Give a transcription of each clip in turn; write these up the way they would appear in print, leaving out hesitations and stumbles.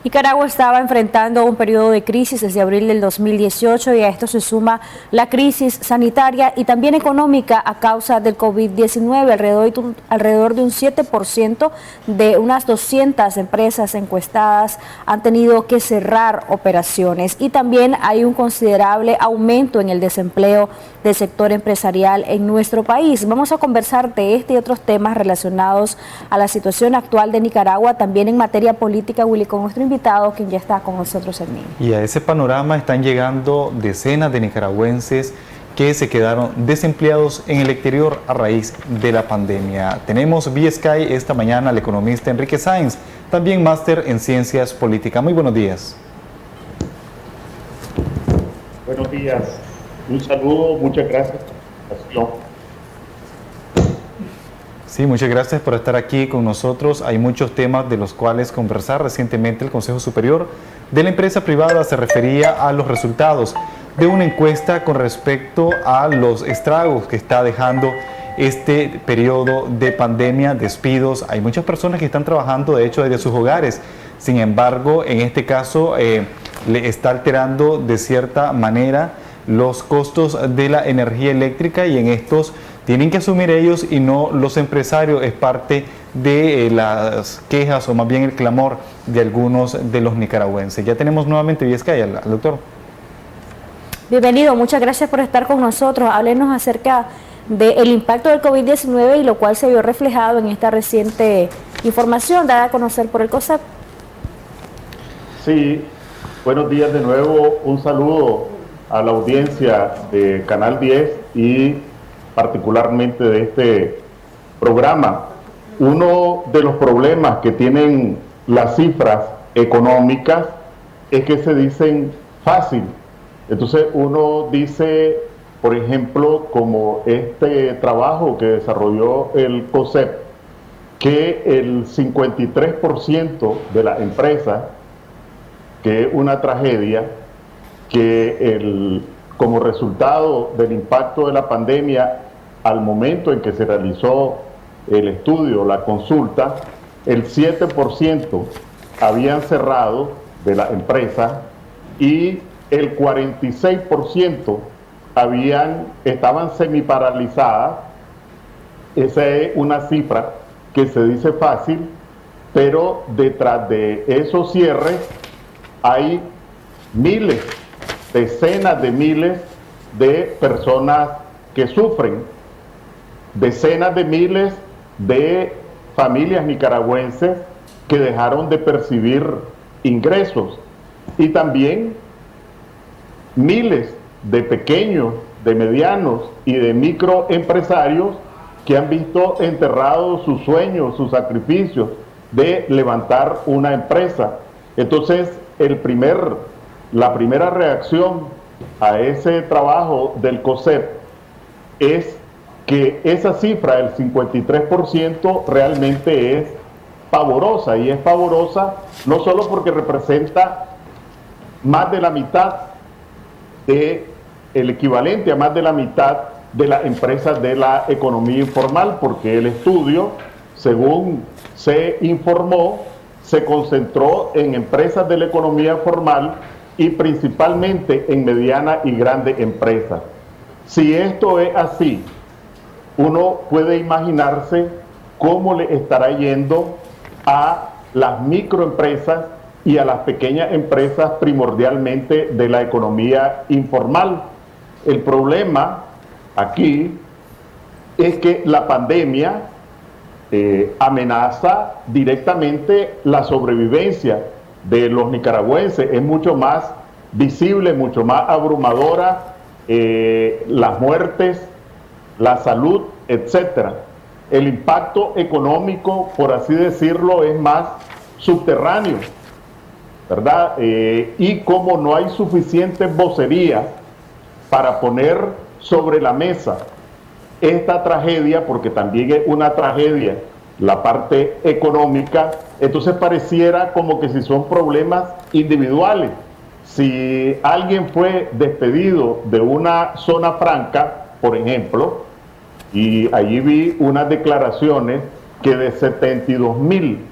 Nicaragua estaba enfrentando un periodo de crisis desde abril del 2018 y a esto se suma la crisis sanitaria y también económica a causa del COVID-19. Alrededor de un 7% de unas 200 empresas encuestadas han tenido que cerrar operaciones y también hay un considerable aumento en el desempleo del sector empresarial en nuestro país. Vamos a conversar de este y otros temas relacionados a la situación actual de Nicaragua, también en materia política, Willy, con nuestro invitado, quien ya está con nosotros en línea. Y a ese panorama están llegando decenas de nicaragüenses que se quedaron desempleados en el exterior a raíz de la pandemia. Tenemos vía Sky esta mañana al economista Enrique Sáenz, también máster en Ciencias Políticas. Muy buenos días. Buenos días. Un saludo, muchas gracias por la invitación. Sí, muchas gracias por estar aquí con nosotros. Hay muchos temas de los cuales conversar. Recientemente el Consejo Superior de la Empresa Privada se refería a los resultados de una encuesta con respecto a los estragos que está dejando este periodo de pandemia, despidos. Hay muchas personas que están trabajando, de hecho, desde sus hogares. Sin embargo, en este caso, le está alterando de cierta manera los costos de la energía eléctrica y en estos tienen que asumir ellos y no los empresarios. Es parte de las quejas o más bien el clamor de algunos de los nicaragüenses. Ya tenemos nuevamente vía Sky al doctor. Bienvenido, muchas gracias por estar con nosotros. Háblenos acerca del impacto del COVID-19 y lo cual se vio reflejado en esta reciente información dada a conocer por el COSEP. Sí, buenos días de nuevo. Un saludo a la audiencia de Canal 10 y particularmente de este programa. Uno de los problemas que tienen las cifras económicas es que se dicen fácil. Entonces uno dice, por ejemplo, como este trabajo que desarrolló el COSEP, que el 53% de las empresas, que es una tragedia, que como resultado del impacto de la pandemia, al momento en que se realizó el estudio, la consulta, el 7% habían cerrado de la empresa y el 46% estaban semiparalizadas. Esa es una cifra que se dice fácil, pero detrás de esos cierres hay miles, decenas de miles de personas que sufren, decenas de miles de familias nicaragüenses que dejaron de percibir ingresos y también miles de pequeños, de medianos y de microempresarios que han visto enterrados sus sueños, sus sacrificios de levantar una empresa. Entonces, la primera reacción a ese trabajo del COSEP es que esa cifra, el 53%, realmente es pavorosa, y es pavorosa no solo porque representa más de la mitad el equivalente a más de la mitad de las empresas de la economía informal, porque el estudio, según se informó, se concentró en empresas de la economía formal y principalmente en medianas y grandes empresas. Si esto es así, uno puede imaginarse cómo le estará yendo a las microempresas y a las pequeñas empresas primordialmente de la economía informal. El problema aquí es que la pandemia amenaza directamente la sobrevivencia de los nicaragüenses. Es mucho más visible, mucho más abrumadora, las muertes, la salud, etcétera. El impacto económico, por así decirlo, es más subterráneo, ¿verdad? Y como no hay suficientes vocerías para poner sobre la mesa esta tragedia, porque también es una tragedia la parte económica, entonces pareciera como que si son problemas individuales. Si alguien fue despedido de una zona franca, por ejemplo, y allí vi unas declaraciones que de 72,000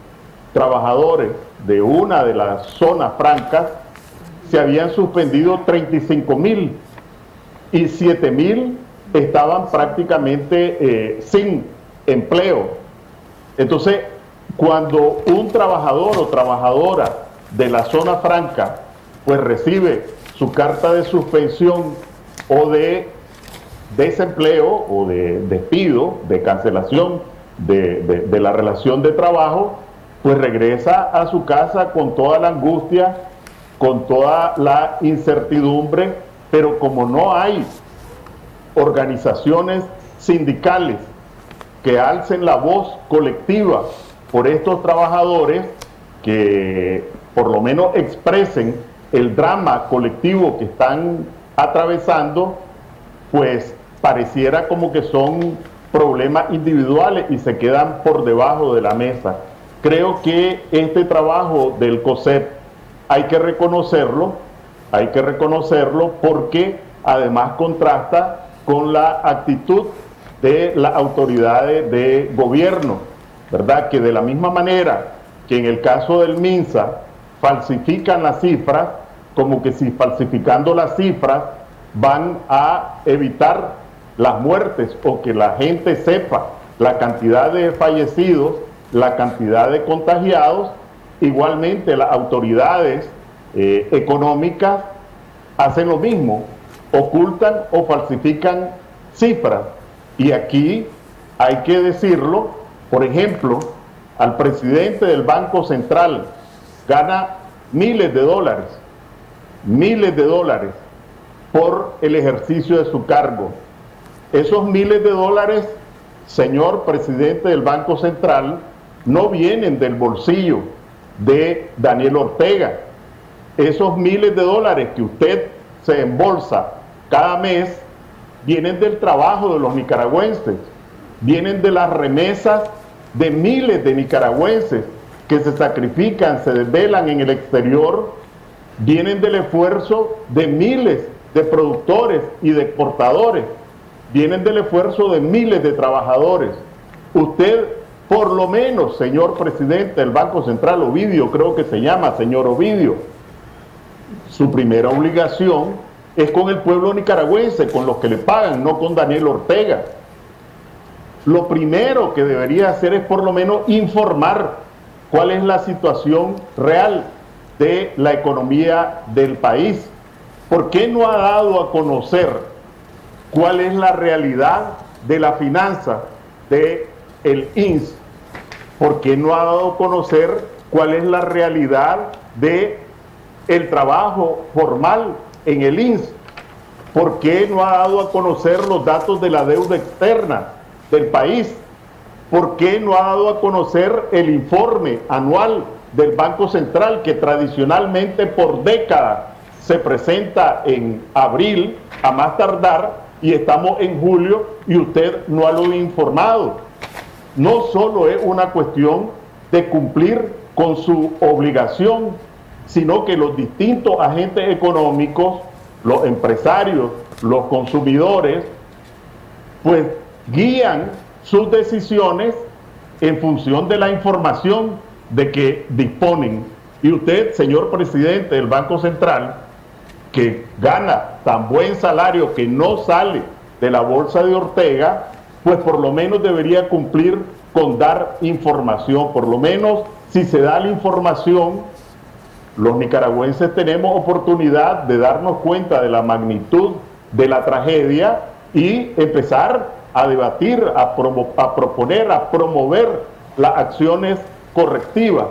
trabajadores de una de las zonas francas se habían suspendido 35,000 y 7,000 estaban prácticamente sin empleo. Entonces, cuando un trabajador o trabajadora de la zona franca pues recibe su carta de suspensión o de desempleo o de despido, de cancelación de la relación de trabajo, pues regresa a su casa con toda la angustia, con toda la incertidumbre, pero como no hay organizaciones sindicales que alcen la voz colectiva por estos trabajadores, que por lo menos expresen el drama colectivo que están atravesando, pues pareciera como que son problemas individuales y se quedan por debajo de la mesa. Creo que este trabajo del COSEP hay que reconocerlo porque además contrasta con la actitud de las autoridades de gobierno, ¿verdad? Que de la misma manera que en el caso del MINSA falsifican las cifras, como que si falsificando las cifras van a evitar las muertes o que la gente sepa la cantidad de fallecidos, la cantidad de contagiados. Igualmente las autoridades económicas hacen lo mismo, ocultan o falsifican cifras. Y aquí hay que decirlo, por ejemplo, al presidente del Banco Central gana miles de dólares por el ejercicio de su cargo. Esos miles de dólares, señor presidente del Banco Central, no vienen del bolsillo de Daniel Ortega. Esos miles de dólares que usted se embolsa cada mes vienen del trabajo de los nicaragüenses, vienen de las remesas de miles de nicaragüenses que se sacrifican, se desvelan en el exterior, vienen del esfuerzo de miles de productores y de exportadores, vienen del esfuerzo de miles de trabajadores. Usted, por lo menos, señor presidente del Banco Central, Ovidio, creo que se llama, señor Ovidio, su primera obligación es con el pueblo nicaragüense, con los que le pagan, no con Daniel Ortega. Lo primero que debería hacer es por lo menos informar cuál es la situación real de la economía del país. ¿Por qué no ha dado a conocer cuál es la realidad de la finanza del INS? ¿Por qué no ha dado a conocer cuál es la realidad del trabajo formal en el INS? ¿Por qué no ha dado a conocer los datos de la deuda externa del país? ¿Por qué no ha dado a conocer el informe anual del Banco Central que tradicionalmente por décadas se presenta en abril a más tardar y estamos en julio y usted no lo ha informado? No solo es una cuestión de cumplir con su obligación, sino que los distintos agentes económicos, los empresarios, los consumidores, pues guían sus decisiones en función de la información de que disponen. Y usted, señor presidente del Banco Central, que gana tan buen salario que no sale de la bolsa de Ortega, pues por lo menos debería cumplir con dar información. Por lo menos, si se da la información, los nicaragüenses tenemos oportunidad de darnos cuenta de la magnitud de la tragedia y empezar a debatir, a proponer, a promover las acciones correctivas.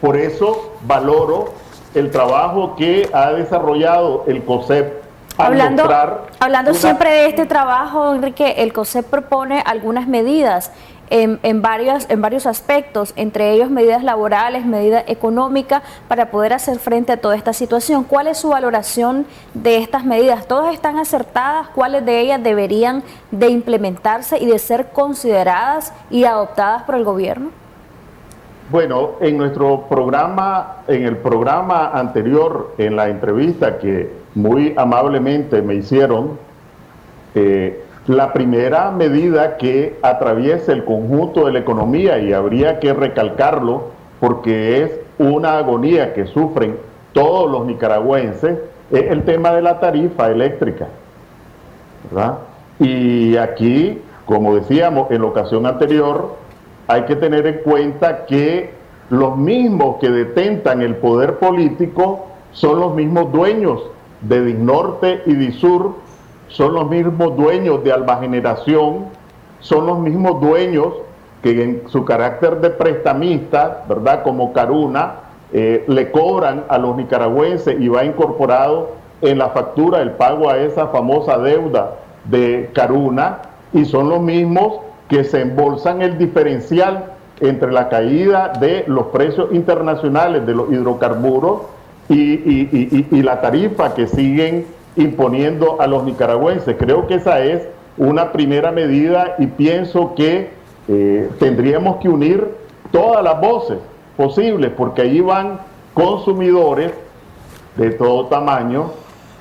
Por eso valoro el trabajo que ha desarrollado el COSEP. Hablando siempre de este trabajo, Enrique, el COSEP propone algunas medidas. en varios aspectos, entre ellos medidas laborales, medidas económicas, para poder hacer frente a toda esta situación. ¿Cuál es su valoración de estas medidas? ¿Todas están acertadas? ¿Cuáles de ellas deberían de implementarse y de ser consideradas y adoptadas por el gobierno? Bueno, en nuestro programa, en el programa anterior, en la entrevista que muy amablemente me hicieron, la primera medida que atraviesa el conjunto de la economía, y habría que recalcarlo porque es una agonía que sufren todos los nicaragüenses, es el tema de la tarifa eléctrica, ¿verdad? Y aquí, como decíamos en la ocasión anterior, hay que tener en cuenta que los mismos que detentan el poder político son los mismos dueños de Disnorte y Disur, son los mismos dueños de Alba Generación, son los mismos dueños que en su carácter de prestamista, ¿verdad?, como Caruna, le cobran a los nicaragüenses y va incorporado en la factura el pago a esa famosa deuda de Caruna, y son los mismos que se embolsan el diferencial entre la caída de los precios internacionales de los hidrocarburos y la tarifa que siguen imponiendo a los nicaragüenses. Creo que esa es una primera medida y pienso que tendríamos que unir todas las voces posibles, porque ahí van consumidores de todo tamaño,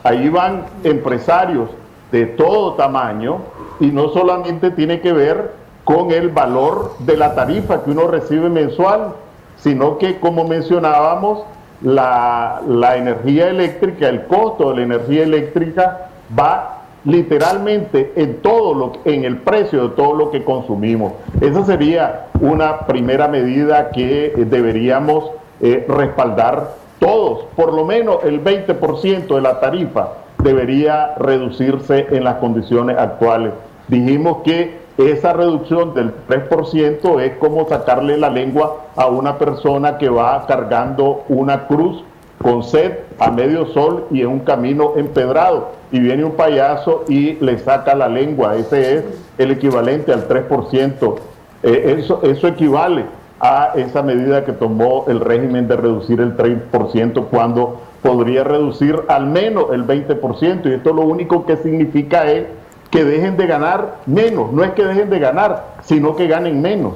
ahí van empresarios de todo tamaño, y no solamente tiene que ver con el valor de la tarifa que uno recibe mensual, sino que, como mencionábamos, la energía eléctrica, el costo de la energía eléctrica va literalmente en el precio de todo lo que consumimos. Esa sería una primera medida que deberíamos respaldar todos. Por lo menos el 20% de la tarifa debería reducirse en las condiciones actuales. Dijimos que esa reducción del 3% es como sacarle la lengua a una persona que va cargando una cruz con sed a medio sol y en un camino empedrado, y viene un payaso y le saca la lengua. Ese es el equivalente al 3%. Eso equivale a esa medida que tomó el régimen de reducir el 3%, cuando podría reducir al menos el 20%, y esto lo único que significa es que dejen de ganar menos. No es que dejen de ganar, sino que ganen menos.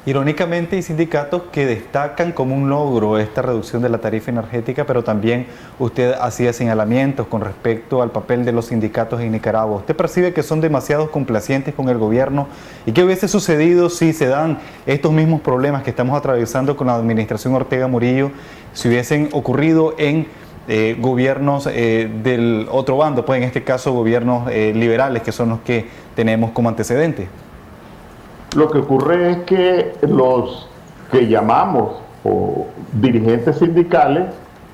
Irónicamente, hay sindicatos que destacan como un logro esta reducción de la tarifa energética, pero también usted hacía señalamientos con respecto al papel de los sindicatos en Nicaragua. ¿Usted percibe que son demasiado complacientes con el gobierno? ¿Y qué hubiese sucedido si se dan estos mismos problemas que estamos atravesando con la administración Ortega Murillo, si hubiesen ocurrido en gobiernos del otro bando, pues en este caso gobiernos liberales, que son los que tenemos como antecedentes? Lo que ocurre es que los que llamamos dirigentes sindicales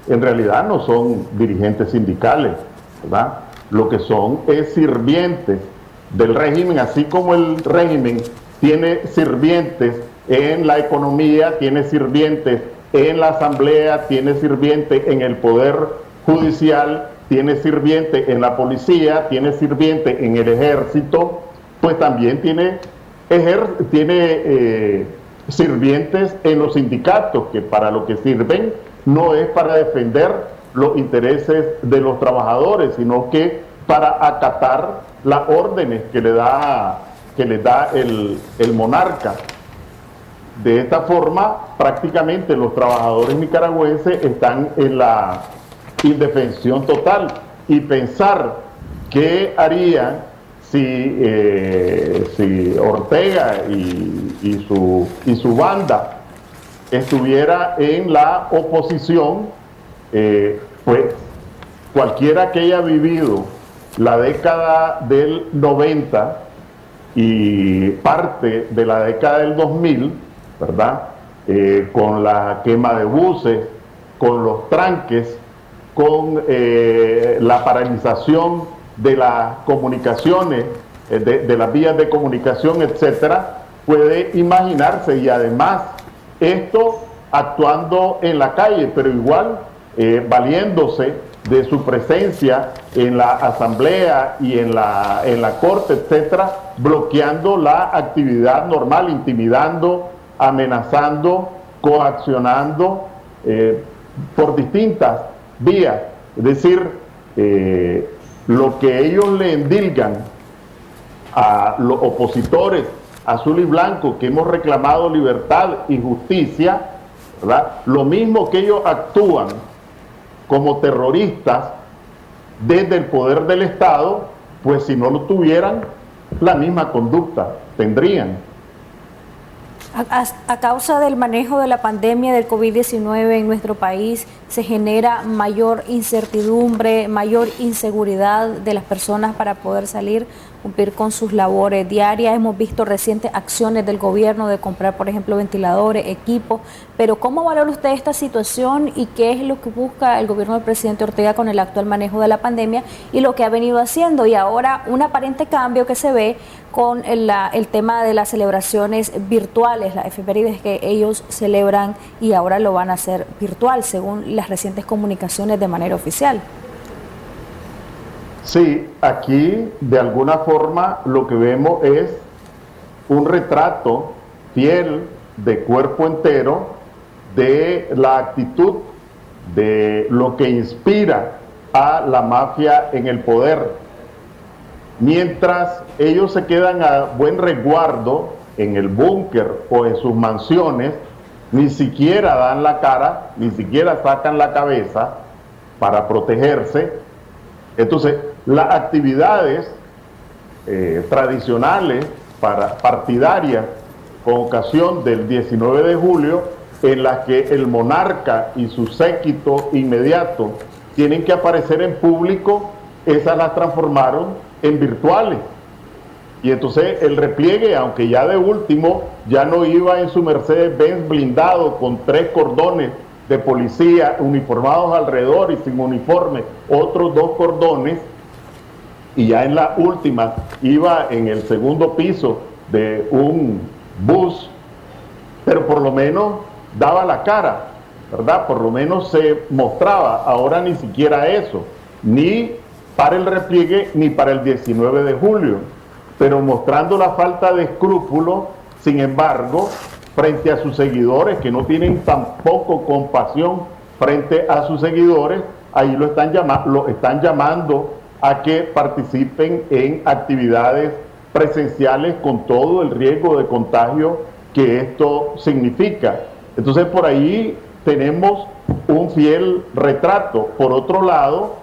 en realidad no son dirigentes sindicales, ¿verdad? Lo que son es sirvientes del régimen, así como el régimen tiene sirvientes en la economía, tiene sirvientes en la asamblea, tiene sirvientes en el poder judicial, tiene sirvientes en la policía, tiene sirvientes en el ejército, pues también tiene sirvientes en los sindicatos, que para lo que sirven no es para defender los intereses de los trabajadores, sino que para acatar las órdenes que le da el monarca. De esta forma, prácticamente los trabajadores nicaragüenses están en la indefensión total, y pensar qué harían si Ortega y su banda estuviera en la oposición, pues cualquiera que haya vivido la década del 90 y parte de la década del 2000, ¿verdad? Con la quema de buses, con los tranques, con la paralización de las comunicaciones, de las vías de comunicación, etcétera, puede imaginarse. Y además esto actuando en la calle, pero igual valiéndose de su presencia en la asamblea y en la corte, etcétera, bloqueando la actividad normal, intimidando, amenazando, coaccionando por distintas vías. Es decir, lo que ellos le endilgan a los opositores azul y blanco que hemos reclamado libertad y justicia, ¿verdad? Lo mismo que ellos actúan como terroristas desde el poder del Estado, pues si no lo tuvieran, la misma conducta tendrían. A causa del manejo de la pandemia del COVID-19 en nuestro país, se genera mayor incertidumbre, mayor inseguridad de las personas para poder salir, cumplir con sus labores diarias. Hemos visto recientes acciones del gobierno de comprar, por ejemplo, ventiladores, equipos, pero ¿cómo valora usted esta situación y qué es lo que busca el gobierno del presidente Ortega con el actual manejo de la pandemia y lo que ha venido haciendo? Y ahora un aparente cambio que se ve con el tema de las celebraciones virtuales, las efemérides que ellos celebran y ahora lo van a hacer virtual, según las recientes comunicaciones de manera oficial. Sí, aquí de alguna forma lo que vemos es un retrato fiel de cuerpo entero de la actitud de lo que inspira a la mafia en el poder. Mientras ellos se quedan a buen resguardo en el búnker o en sus mansiones, ni siquiera dan la cara, ni siquiera sacan la cabeza para protegerse. Entonces, las actividades tradicionales partidarias con ocasión del 19 de julio, en las que el monarca y su séquito inmediato tienen que aparecer en público, esas las transformaron en virtuales. Y entonces el repliegue, aunque ya de último ya no iba en su Mercedes-Benz blindado con 3 cordones de policía uniformados alrededor y sin uniforme, otros 2 cordones, y ya en la última iba en el segundo piso de un bus, pero por lo menos daba la cara, ¿verdad? Por lo menos se mostraba. Ahora ni siquiera eso, ni para el repliegue ni para el 19 de julio, pero mostrando la falta de escrúpulos, sin embargo, frente a sus seguidores, que no tienen tampoco compasión frente a sus seguidores, ahí lo están llamando a que participen en actividades presenciales con todo el riesgo de contagio que esto significa. Entonces por ahí tenemos un fiel retrato. Por otro lado,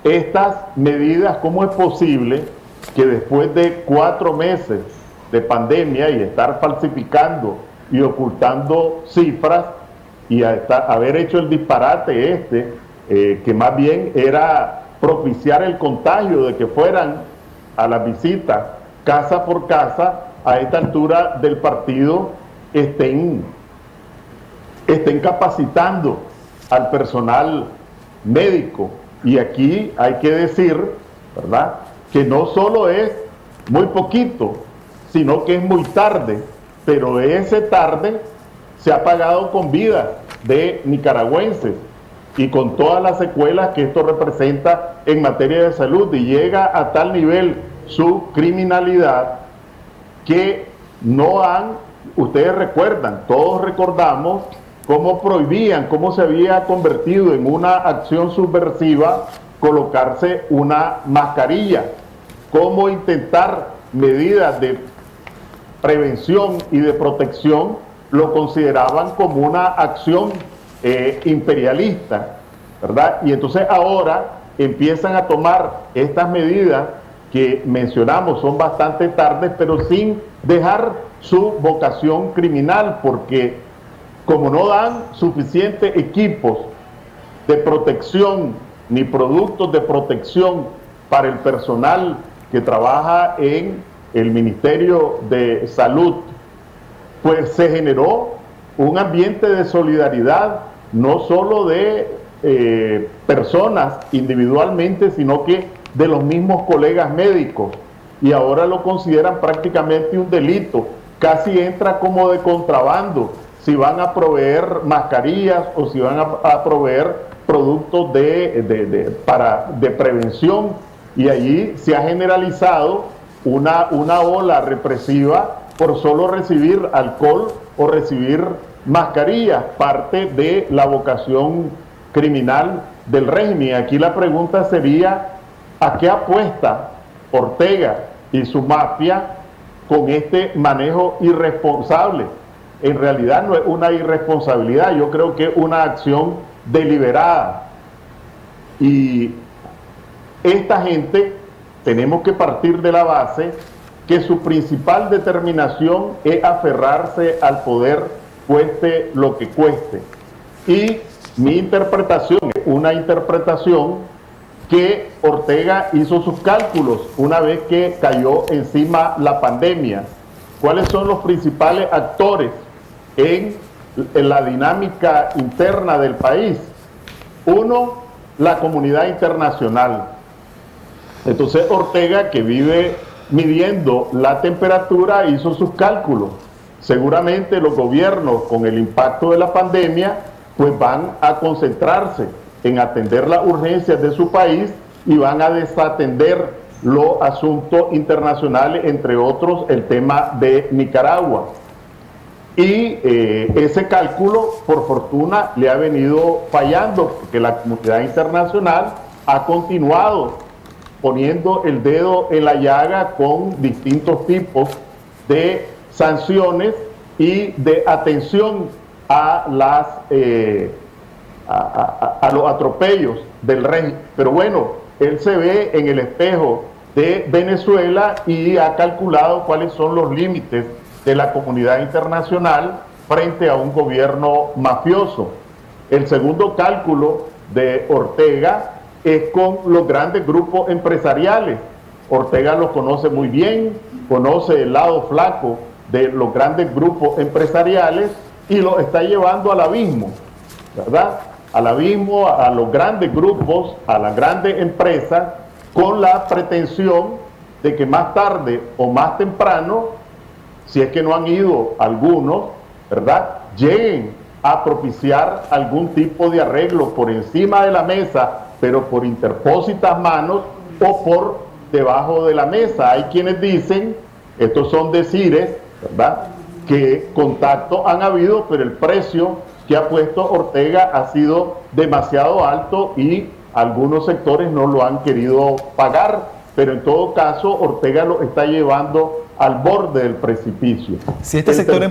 estas medidas, ¿cómo es posible que después de 4 meses de pandemia y estar falsificando y ocultando cifras y haber hecho el disparate que más bien era propiciar el contagio de que fueran a la visita casa por casa, a esta altura del partido estén capacitando al personal médico? Y aquí hay que decir, ¿verdad?, que no solo es muy poquito, sino que es muy tarde, pero ese tarde se ha pagado con vidas de nicaragüenses y con todas las secuelas que esto representa en materia de salud, y llega a tal nivel su criminalidad que ustedes recuerdan, todos recordamos cómo prohibían, cómo se había convertido en una acción subversiva colocarse una mascarilla, cómo intentar medidas de prevención y de protección lo consideraban como una acción imperialista, ¿verdad? Y entonces ahora empiezan a tomar estas medidas que mencionamos, son bastante tardes, pero sin dejar su vocación criminal, porque como no dan suficientes equipos de protección ni productos de protección para el personal que trabaja en el Ministerio de Salud, pues se generó un ambiente de solidaridad, no solo de personas individualmente, sino que de los mismos colegas médicos, y ahora lo consideran prácticamente un delito, casi entra como de contrabando. si van a proveer mascarillas o si van a proveer productos de prevención, y allí se ha generalizado una ola represiva por solo recibir alcohol o recibir mascarillas, parte de la vocación criminal del régimen. Aquí la pregunta sería, ¿a qué apuesta Ortega y su mafia con este manejo irresponsable? En realidad no es una irresponsabilidad, yo creo que es una acción deliberada. Y esta gente, tenemos que partir de la base que su principal determinación es aferrarse al poder, cueste lo que cueste. Y mi interpretación es una interpretación que Ortega hizo sus cálculos una vez que cayó encima la pandemia. ¿Cuáles son los principales actores en la dinámica interna del país? Uno, la comunidad internacional. Entonces Ortega, que vive midiendo la temperatura, hizo sus cálculos. Seguramente los gobiernos, con el impacto de la pandemia, pues van a concentrarse en atender las urgencias de su país y van a desatender los asuntos internacionales, entre otros el tema de Nicaragua. Y ese cálculo, por fortuna, le ha venido fallando, porque la comunidad internacional ha continuado poniendo el dedo en la llaga con distintos tipos de sanciones y de atención a los atropellos del régimen. Pero bueno, él se ve en el espejo de Venezuela y ha calculado cuáles son los límites de la comunidad internacional frente a un gobierno mafioso. El segundo cálculo de Ortega es con los grandes grupos empresariales. Ortega los conoce muy bien, conoce el lado flaco de los grandes grupos empresariales y los está llevando al abismo, ¿verdad? Al abismo, a los grandes grupos, a las grandes empresas, con la pretensión de que más tarde o más temprano, si es que no han ido algunos, ¿verdad?, lleguen a propiciar algún tipo de arreglo por encima de la mesa, pero por interpósitas manos o por debajo de la mesa. Hay quienes dicen, estos son decires, ¿verdad?, que contactos han habido, pero el precio que ha puesto Ortega ha sido demasiado alto y algunos sectores no lo han querido pagar, pero en todo caso Ortega lo está llevando al borde del precipicio. Si este sector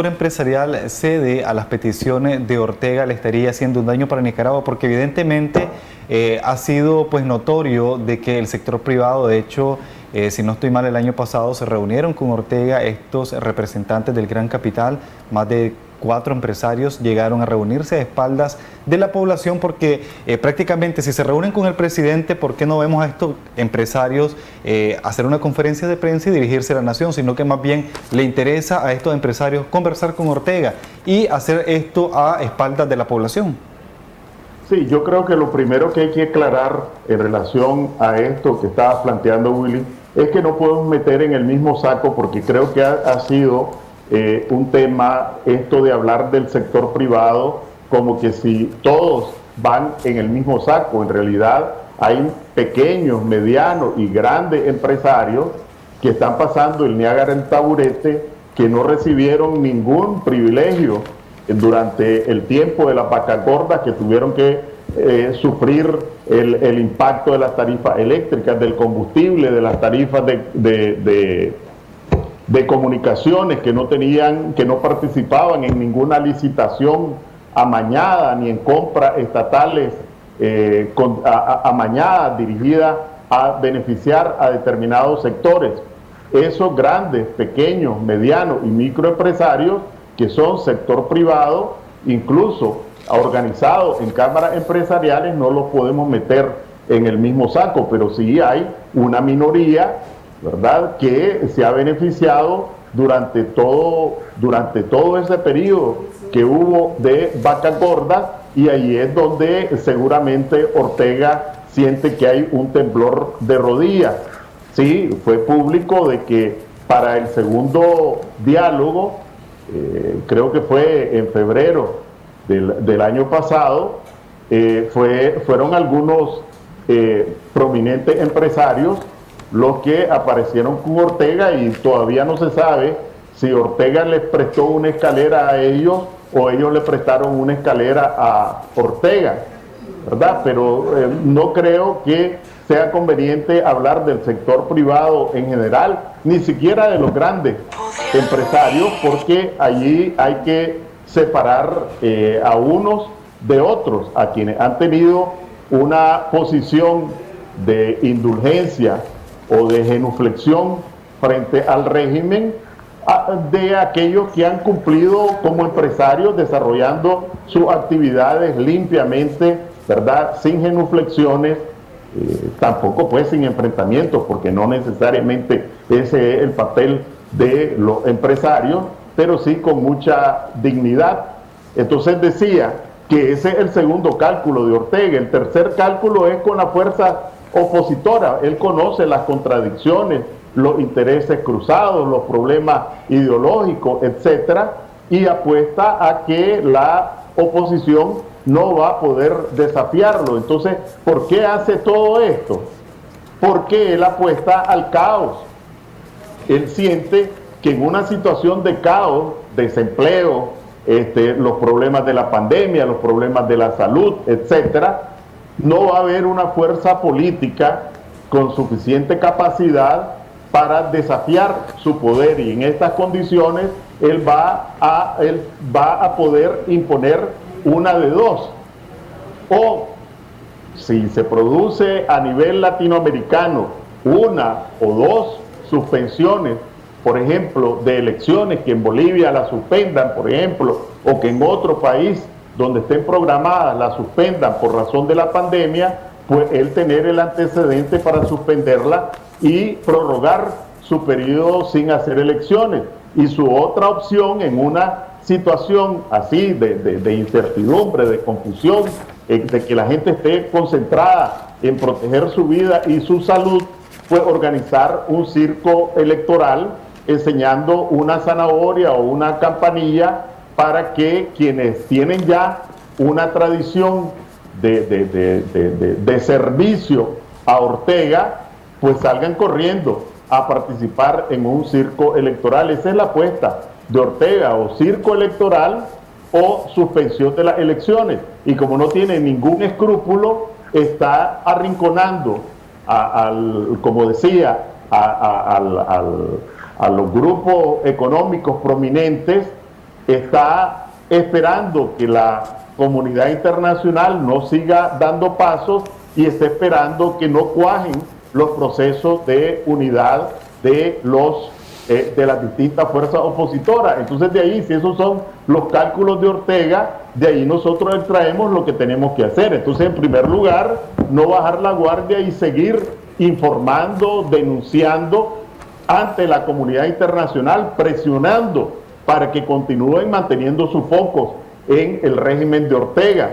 empresarial cede a las peticiones de Ortega, le estaría haciendo un daño para Nicaragua, porque evidentemente ha sido pues notorio de que el sector privado, de hecho, si no estoy mal, el año pasado se reunieron con Ortega estos representantes del gran capital, más de 4 empresarios llegaron a reunirse a espaldas de la población, porque prácticamente si se reúnen con el presidente, ¿por qué no vemos a estos empresarios hacer una conferencia de prensa y dirigirse a la nación? Sino que más bien le interesa a estos empresarios conversar con Ortega y hacer esto a espaldas de la población. Sí, yo creo que lo primero que hay que aclarar en relación a esto que estaba planteando Willy es que no podemos meter en el mismo saco, porque creo que ha sido un tema esto de hablar del sector privado como que si todos van en el mismo saco. En realidad hay pequeños, medianos y grandes empresarios que están pasando el Niágara en taburete, que no recibieron ningún privilegio durante el tiempo de las vacas gordas, que tuvieron que sufrir el impacto de las tarifas eléctricas, del combustible, de las tarifas de comunicaciones, que no participaban en ninguna licitación amañada ni en compras estatales amañadas dirigidas a beneficiar a determinados sectores. Esos grandes, pequeños, medianos y microempresarios, que son sector privado, incluso organizados en cámaras empresariales, no los podemos meter en el mismo saco, pero sí hay una minoría, ¿verdad?, que se ha beneficiado durante todo ese periodo que hubo de vacas gordas, y ahí es donde seguramente Ortega siente que hay un temblor de rodillas. Sí, fue público de que para el segundo diálogo creo que fue en febrero del año pasado, fueron algunos prominentes empresarios los que aparecieron con Ortega, y todavía no se sabe si Ortega les prestó una escalera a ellos o ellos le prestaron una escalera a Ortega, ¿verdad? Pero no creo que sea conveniente hablar del sector privado en general, ni siquiera de los grandes empresarios, porque allí hay que separar a unos de otros, a quienes han tenido una posición de indulgencia o de genuflexión frente al régimen, de aquellos que han cumplido como empresarios desarrollando sus actividades limpiamente, ¿verdad? Sin genuflexiones, tampoco pues sin enfrentamientos, porque no necesariamente ese es el papel de los empresarios, pero sí con mucha dignidad. Entonces decía que ese es el segundo cálculo de Ortega. El tercer cálculo es con la fuerza opositora. Él conoce las contradicciones, los intereses cruzados, los problemas ideológicos, etcétera, y apuesta a que la oposición no va a poder desafiarlo. Entonces, ¿por qué hace todo esto? Porque él apuesta al caos. Él siente que en una situación de caos, desempleo, los problemas de la pandemia, los problemas de la salud, etcétera, no va a haber una fuerza política con suficiente capacidad para desafiar su poder, y en estas condiciones él va a poder imponer una de dos: o si se produce a nivel latinoamericano una o dos suspensiones, por ejemplo, de elecciones, que en Bolivia la suspendan, por ejemplo, o que en otro país donde estén programadas la suspendan por razón de la pandemia, pues él tener el antecedente para suspenderla y prorrogar su periodo sin hacer elecciones. Y su otra opción, en una situación así de incertidumbre, de confusión, de que la gente esté concentrada en proteger su vida y su salud, pues organizar un circo electoral enseñando una zanahoria o una campanilla para que quienes tienen ya una tradición de servicio a Ortega, pues salgan corriendo a participar en un circo electoral. Esa es la apuesta de Ortega: o circo electoral o suspensión de las elecciones. Y como no tiene ningún escrúpulo, está arrinconando como decía, a los grupos económicos prominentes, está esperando que la comunidad internacional no siga dando pasos y está esperando que no cuajen los procesos de unidad de las distintas fuerzas opositoras. Entonces, de ahí, si esos son los cálculos de Ortega, de ahí nosotros extraemos lo que tenemos que hacer. Entonces, en primer lugar, no bajar la guardia y seguir informando, denunciando ante la comunidad internacional, presionando para que continúen manteniendo sus focos en el régimen de Ortega,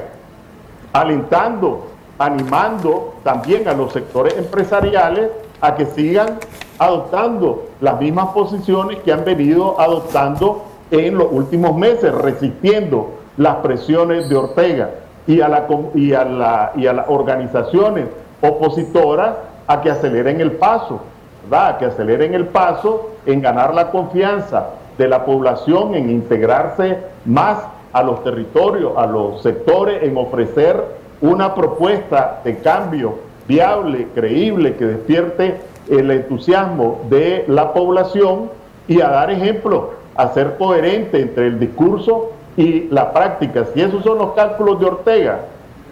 alentando, animando también a los sectores empresariales a que sigan adoptando las mismas posiciones que han venido adoptando en los últimos meses, resistiendo las presiones de Ortega, y a las organizaciones opositoras a que aceleren el paso, ¿verdad? A que aceleren el paso en ganar la confianza de la población, en integrarse más a los territorios, a los sectores, en ofrecer una propuesta de cambio viable, creíble, que despierte el entusiasmo de la población, y a dar ejemplo, a ser coherente entre el discurso y la práctica. Si esos son los cálculos de Ortega,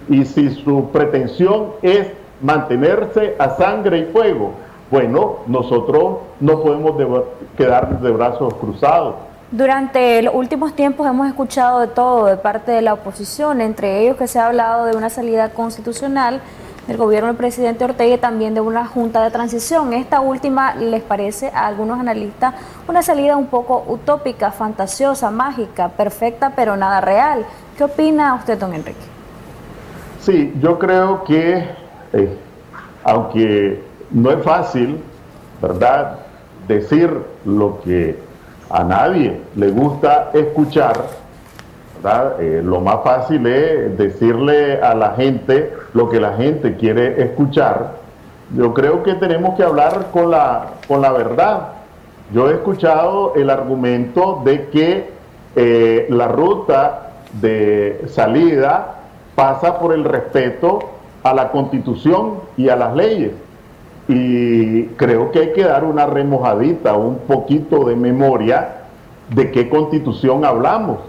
y si su pretensión es mantenerse a sangre y fuego, bueno, nosotros no podemos quedar de brazos cruzados. Durante los últimos tiempos hemos escuchado de todo de parte de la oposición, entre ellos que se ha hablado de una salida constitucional del gobierno del presidente Ortega y también de una junta de transición. Esta última, ¿les parece a algunos analistas una salida un poco utópica, fantasiosa, mágica, perfecta, pero nada real? ¿Qué opina usted, don Enrique? Sí, yo creo que, aunque no es fácil, ¿verdad?, decir lo que A nadie le gusta escuchar, ¿verdad? Lo más fácil es decirle a la gente lo que la gente quiere escuchar. Yo creo que tenemos que hablar con la verdad. Yo he escuchado el argumento de que la ruta de salida pasa por el respeto a la Constitución y a las leyes. Y creo que hay que dar una remojadita, un poquito de memoria de qué Constitución hablamos.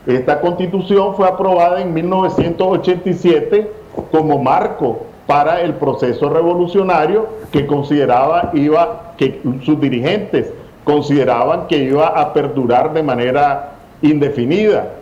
Esta Constitución fue aprobada en 1987 como marco para el proceso revolucionario que que sus dirigentes consideraban que iba a perdurar de manera indefinida.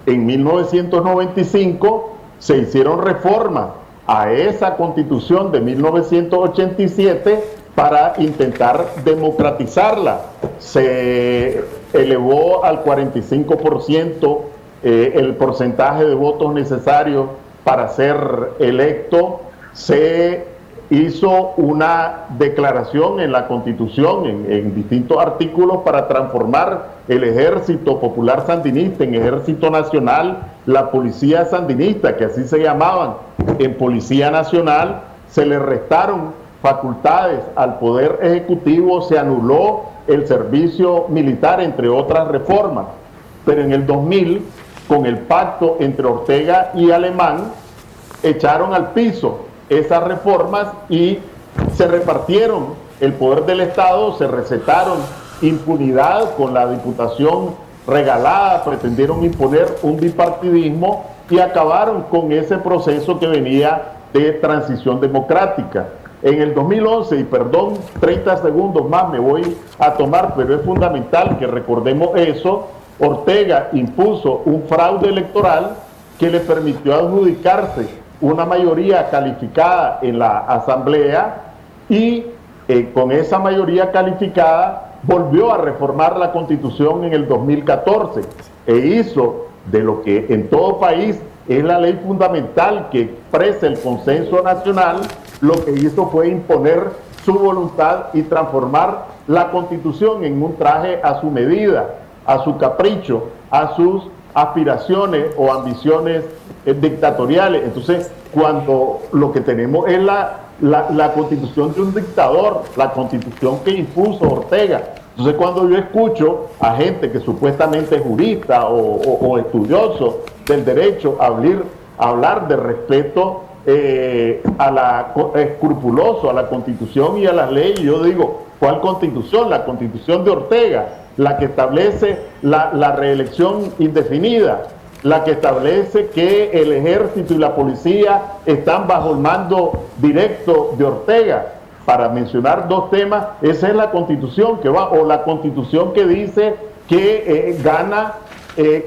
En 1995 se hicieron reformas a esa Constitución de 1987 para intentar democratizarla. Se elevó al 45% el porcentaje de votos necesarios para ser electo. Se hizo una declaración en la Constitución, en distintos artículos, para transformar el Ejército Popular Sandinista en Ejército Nacional, la Policía Sandinista, que así se llamaban, en Policía Nacional. Se le restaron facultades al Poder Ejecutivo, se anuló el servicio militar, entre otras reformas. Pero en el 2000, con el pacto entre Ortega y Alemán, echaron al piso esas reformas y se repartieron el poder del Estado, se recetaron impunidad con la diputación regalada, pretendieron imponer un bipartidismo y acabaron con ese proceso que venía de transición democrática. En el 2011, y perdón, 30 segundos más me voy a tomar, pero es fundamental que recordemos eso, Ortega impuso un fraude electoral que le permitió adjudicarse una mayoría calificada en la Asamblea y con esa mayoría calificada volvió a reformar la Constitución en el 2014 e hizo de lo que en todo país es la ley fundamental que expresa el consenso nacional. Lo que hizo fue imponer su voluntad y transformar la Constitución en un traje a su medida, a su capricho, a sus aspiraciones o ambiciones dictatoriales. Entonces, cuando lo que tenemos es la Constitución de un dictador, la Constitución que impuso Ortega. Entonces, cuando yo escucho a gente que supuestamente es jurista o estudioso del derecho hablar de respeto escrupuloso a la Constitución y a las leyes, yo digo, ¿cuál Constitución? La Constitución de Ortega, la que establece la reelección indefinida, la que establece que el ejército y la policía están bajo el mando directo de Ortega. Para mencionar dos temas, esa es la Constitución que va, o la Constitución que dice que gana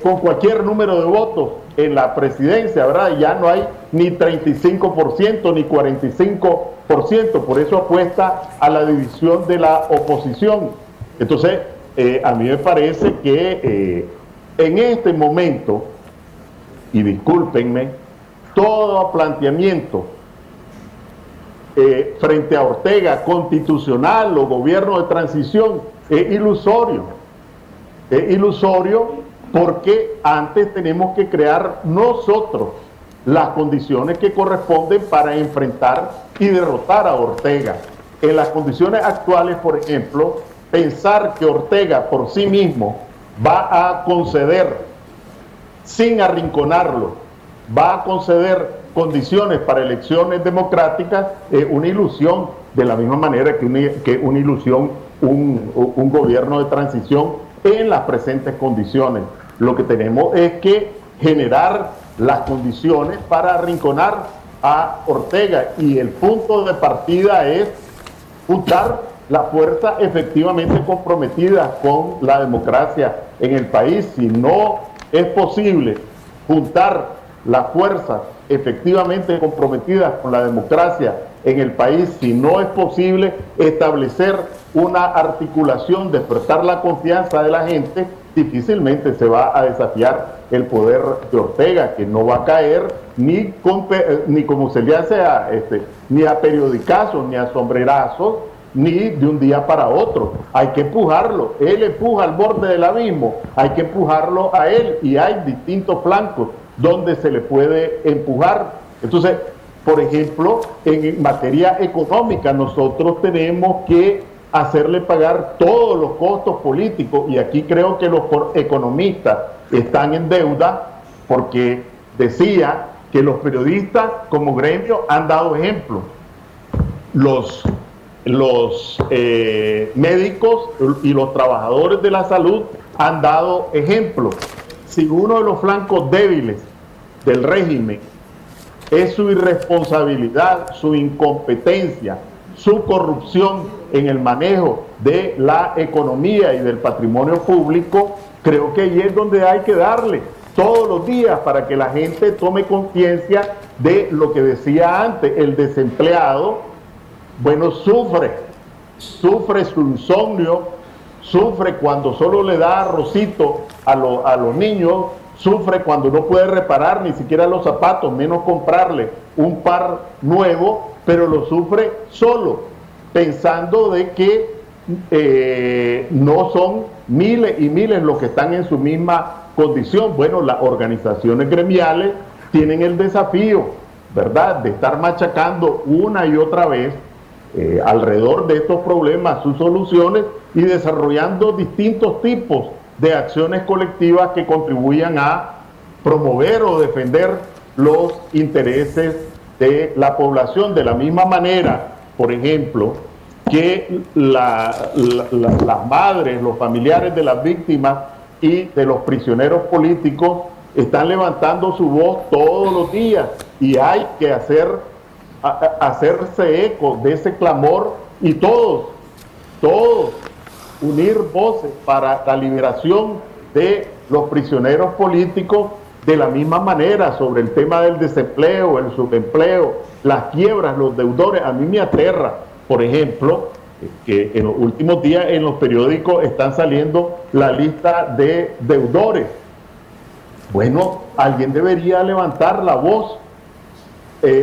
con cualquier número de votos en la presidencia, ¿verdad? Ya no hay ni 35% ni 45%, por eso apuesta a la división de la oposición. Entonces, a mí me parece que en este momento, y discúlpenme, todo planteamiento frente a Ortega, constitucional o gobierno de transición, es ilusorio. Es ilusorio porque antes tenemos que crear nosotros las condiciones que corresponden para enfrentar y derrotar a Ortega. En las condiciones actuales, por ejemplo, pensar que Ortega por sí mismo va a conceder, sin arrinconarlo, va a conceder condiciones para elecciones democráticas, es una ilusión, de la misma manera que una ilusión un gobierno de transición en las presentes condiciones. Lo que tenemos es que generar las condiciones para arrinconar a Ortega, y el punto de partida es juntar la fuerza efectivamente comprometida con la democracia en el país. Si no es posible juntar las fuerzas efectivamente comprometidas con la democracia en el país, si no es posible establecer una articulación, despertar la confianza de la gente, difícilmente se va a desafiar el poder de Ortega, que no va a caer ni como se le hace ni a periodicazos ni a sombrerazos, ni de un día para otro. Hay que empujarlo. Él empuja al borde del abismo, hay que empujarlo a él, y hay distintos flancos donde se le puede empujar. Entonces, por ejemplo, en materia económica, nosotros tenemos que hacerle pagar todos los costos políticos, y aquí creo que los economistas están en deuda, porque decía que los periodistas como gremio han dado ejemplo. Los médicos y los trabajadores de la salud han dado ejemplo. Si uno de los flancos débiles del régimen es su irresponsabilidad, su incompetencia, su corrupción en el manejo de la economía y del patrimonio público, creo que ahí es donde hay que darle todos los días para que la gente tome conciencia de lo que decía antes. El desempleado, bueno, sufre su insomnio, sufre cuando solo le da arrocito a los niños, sufre cuando no puede reparar ni siquiera los zapatos, menos comprarle un par nuevo, pero lo sufre solo, pensando de que no son miles y miles los que están en su misma condición. Bueno, las organizaciones gremiales tienen el desafío, ¿verdad?, de estar machacando una y otra vez alrededor de estos problemas sus soluciones, y desarrollando distintos tipos de acciones colectivas que contribuyan a promover o defender los intereses de la población. De la misma manera, por ejemplo, que las madres, los familiares de las víctimas y de los prisioneros políticos están levantando su voz todos los días, y hay que hacerse eco de ese clamor, y todos unir voces para la liberación de los prisioneros políticos. De la misma manera, sobre el tema del desempleo, el subempleo, las quiebras, los deudores, a mí me aterra, por ejemplo, que en los últimos días en los periódicos están saliendo la lista de deudores. Bueno, alguien debería levantar la voz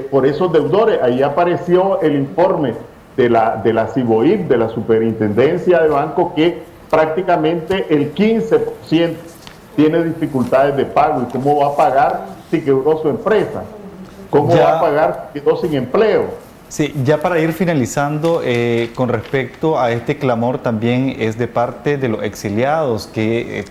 por esos deudores. Ahí apareció el informe de la CIBOIB, de la Superintendencia de Banco, que prácticamente el 15% tiene dificultades de pago. ¿Y cómo va a pagar si quebró su empresa? ¿Cómo va a pagar si quedó sin empleo? Sí, ya para ir finalizando, con respecto a este clamor también es de parte de los exiliados que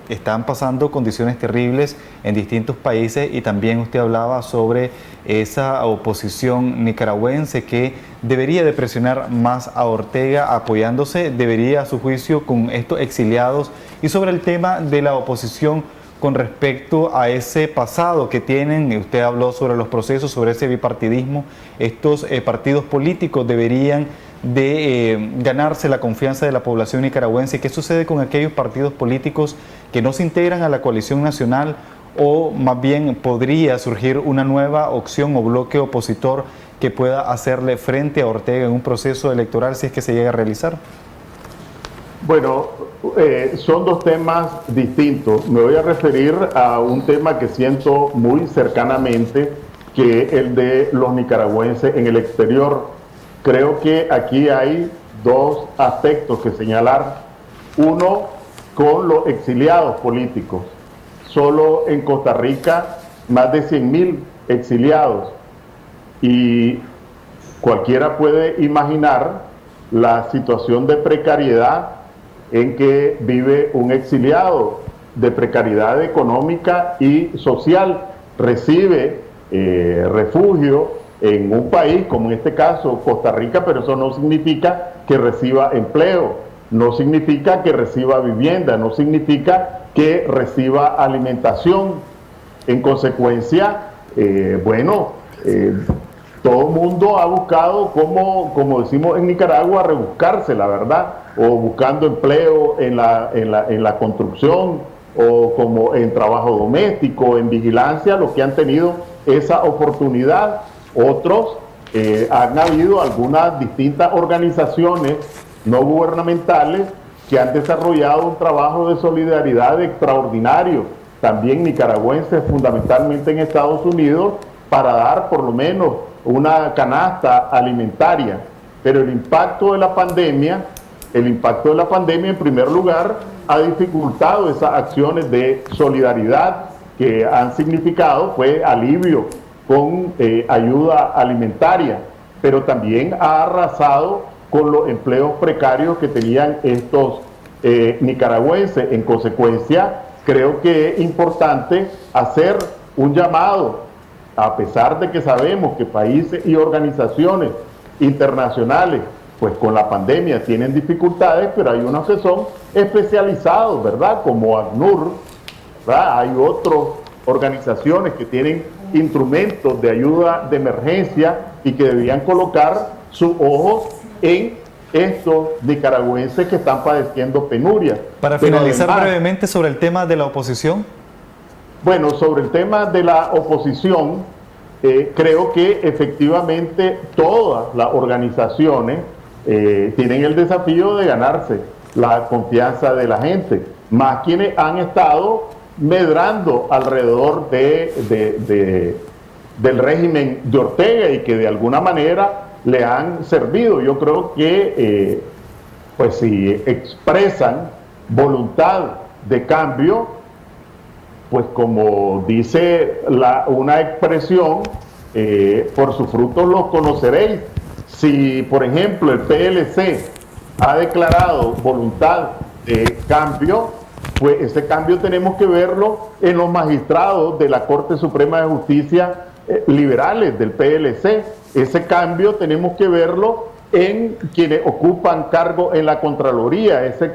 están pasando condiciones terribles en distintos países, y también usted hablaba sobre esa oposición nicaragüense que debería de presionar más a Ortega, apoyándose, debería a su juicio, con estos exiliados, y sobre el tema de la oposición con respecto a ese pasado que tienen. Usted habló sobre los procesos, sobre ese bipartidismo. Estos partidos políticos deberían de ganarse la confianza de la población nicaragüense. ¿Qué sucede con aquellos partidos políticos que no se integran a la coalición nacional, o más bien podría surgir una nueva opción o bloque opositor que pueda hacerle frente a Ortega en un proceso electoral si es que se llega a realizar? Bueno, son dos temas distintos. Me voy a referir a un tema que siento muy cercanamente, que es el de los nicaragüenses en el exterior. Creo que aquí hay dos aspectos que señalar. Uno, con los exiliados políticos. Solo en Costa Rica más de 100.000 exiliados, y cualquiera puede imaginar la situación de precariedad en que vive un exiliado, de precariedad económica y social. Recibe refugio en un país, como en este caso Costa Rica, pero eso no significa que reciba empleo, no significa que reciba vivienda, no significa que reciba alimentación. En consecuencia, todo el mundo ha buscado, como decimos en Nicaragua, rebuscarse, la verdad, o buscando empleo en la construcción, o como en trabajo doméstico, en vigilancia, los que han tenido esa oportunidad. Otros, han habido algunas distintas organizaciones no gubernamentales que han desarrollado un trabajo de solidaridad extraordinario, también nicaragüenses, fundamentalmente en Estados Unidos, para dar por lo menos una canasta alimentaria. pero el impacto de la pandemia en primer lugar ha dificultado esas acciones de solidaridad que han significado pues alivio con ayuda alimentaria, pero también ha arrasado con los empleos precarios que tenían estos nicaragüenses. En consecuencia, creo que es importante hacer un llamado, a pesar de que sabemos que países y organizaciones internacionales pues con la pandemia tienen dificultades, pero hay unos que son especializados, ¿verdad? Como ACNUR, ¿verdad? Hay otras organizaciones que tienen instrumentos de ayuda de emergencia y que deberían colocar sus ojos en estos nicaragüenses que están padeciendo penuria. Para finalizar brevemente sobre el tema de la oposición. Bueno, sobre el tema de la oposición, creo que efectivamente todas las organizaciones tienen el desafío de ganarse la confianza de la gente, más quienes han estado medrando alrededor del régimen de Ortega y que de alguna manera le han servido. Yo creo que pues si expresan voluntad de cambio, pues como dice una expresión, por sus frutos los conoceréis. Si, por ejemplo, el PLC ha declarado voluntad de cambio, pues ese cambio tenemos que verlo en los magistrados de la Corte Suprema de Justicia liberales del PLC. Ese cambio tenemos que verlo en quienes ocupan cargos en la Contraloría. Ese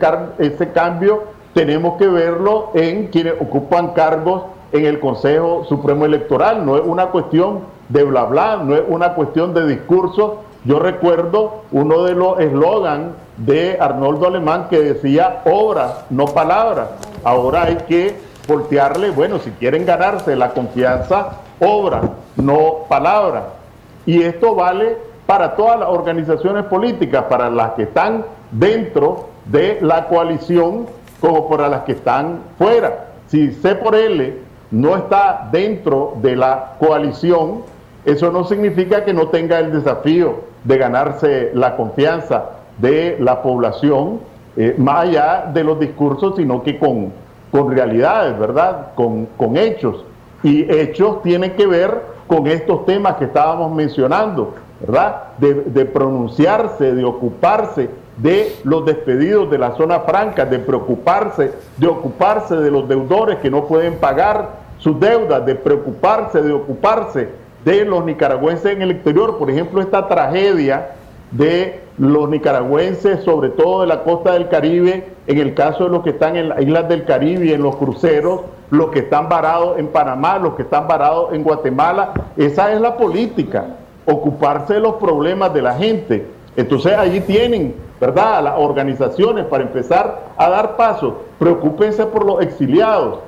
cambio tenemos que verlo en quienes ocupan cargos en el Consejo Supremo Electoral. No es una cuestión de bla bla, no es una cuestión de discurso. Yo recuerdo uno de los eslogans de Arnoldo Alemán que decía obras, no palabras. Ahora hay que voltearle, bueno, si quieren ganarse la confianza, obras, no palabras. Y esto vale para todas las organizaciones políticas, para las que están dentro de la coalición como para las que están fuera. Si C por L no está dentro de la coalición, eso no significa que no tenga el desafío de ganarse la confianza de la población, más allá de los discursos, sino que con realidades, ¿verdad? Con hechos. Y hechos tienen que ver con estos temas que estábamos mencionando, ¿verdad? De pronunciarse, de ocuparse de los despedidos de la zona franca, de ocuparse de los deudores que no pueden pagar sus deudas, de ocuparse de los nicaragüenses en el exterior. Por ejemplo, esta tragedia de los nicaragüenses, sobre todo de la costa del Caribe, en el caso de los que están en las islas del Caribe y en los cruceros, los que están varados en Panamá, los que están varados en Guatemala. Esa es la política, ocuparse de los problemas de la gente. Entonces allí tienen, ¿verdad?, las organizaciones para empezar a dar pasos. Preocúpense por los exiliados,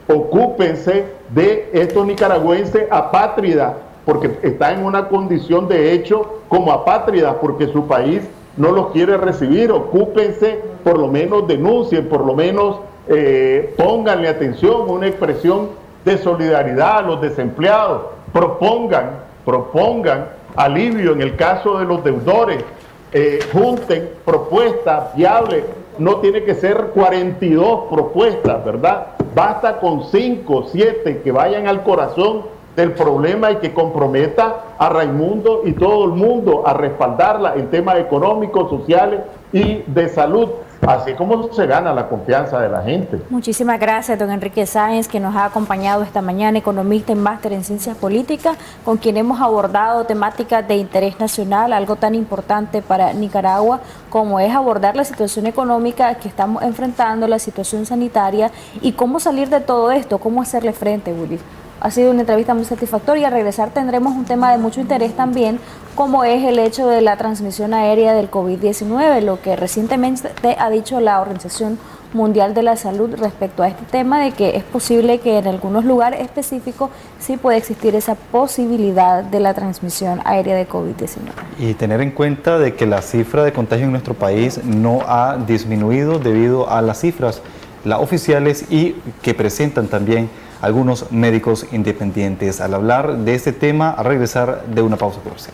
ocúpense de estos nicaragüenses apátridas, porque están en una condición de hecho como apátridas, porque su país no los quiere recibir. Ocúpense, por lo menos denuncien, por lo menos pónganle atención, una expresión de solidaridad a los desempleados, propongan alivio en el caso de los deudores, junten propuestas viables. No tiene que ser 42 propuestas, ¿verdad? Basta con 5, 7 que vayan al corazón del problema y que comprometa a Raimundo y todo el mundo a respaldarla en temas económicos, sociales y de salud. Así como se gana la confianza de la gente. Muchísimas gracias, don Enrique Sáenz, que nos ha acompañado esta mañana, economista y máster en ciencias políticas, con quien hemos abordado temáticas de interés nacional, algo tan importante para Nicaragua como es abordar la situación económica que estamos enfrentando, la situación sanitaria y cómo salir de todo esto, cómo hacerle frente, Willy. Ha sido una entrevista muy satisfactoria. Al regresar tendremos un tema de mucho interés también, como es el hecho de la transmisión aérea del COVID-19, lo que recientemente ha dicho la Organización Mundial de la Salud respecto a este tema, de que es posible que en algunos lugares específicos sí puede existir esa posibilidad de la transmisión aérea de COVID-19. Y tener en cuenta de que la cifra de contagio en nuestro país no ha disminuido debido a las cifras, las oficiales, y que presentan también algunos médicos independientes. Al hablar de este tema, a regresar de una pausa comercial.